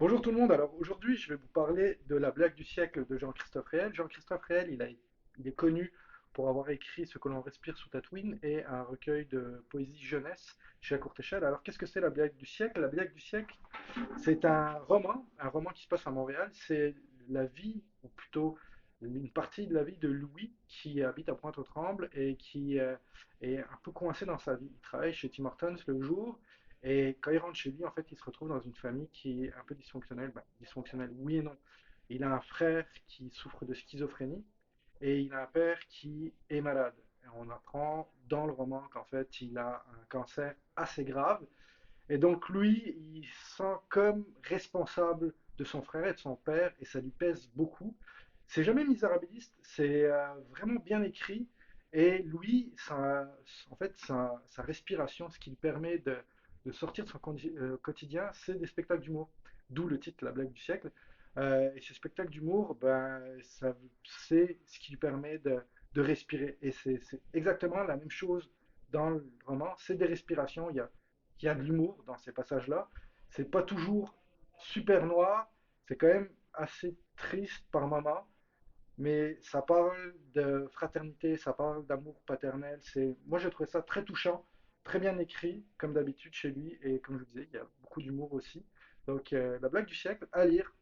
Bonjour tout le monde, alors aujourd'hui je vais vous parler de la blague du siècle de Jean-Christophe Réel. Jean-Christophe Réel, il est connu pour avoir écrit Ce que l'on respire sous Tatooine et un recueil de poésie jeunesse chez La Courte Échelle. Alors qu'est-ce que c'est la blague du siècle? La blague du siècle, c'est un roman qui se passe à Montréal. C'est la vie, ou plutôt une partie de la vie de Louis qui habite à Pointe-aux-Trembles et qui est un peu coincé dans sa vie. Il travaille chez Tim Hortons le jour et quand il rentre chez lui, en fait, il se retrouve dans une famille qui est un peu dysfonctionnelle. Ben, dysfonctionnelle, oui et non. Il a un frère qui souffre de schizophrénie et il a un père qui est malade. Et on apprend dans le roman qu'en fait, il a un cancer assez grave et donc lui, il se sent comme responsable de son frère et de son père, et ça lui pèse beaucoup. C'est jamais misérabiliste, c'est vraiment bien écrit. Et lui, en fait, sa respiration, ce qui lui permet de sortir de son quotidien, c'est des spectacles d'humour. D'où le titre, La blague du siècle. Et ces spectacles d'humour, ben, c'est ce qui lui permet de respirer. Et c'est exactement la même chose dans le roman. C'est des respirations. Il y a de l'humour dans ces passages-là. C'est pas toujours super noir, c'est quand même assez triste par moments, mais ça parle de fraternité, ça parle d'amour paternel. Moi, j'ai trouvé ça très touchant, très bien écrit, comme d'habitude chez lui, et comme je vous disais, il y a beaucoup d'humour aussi. Donc, la blague du siècle à lire.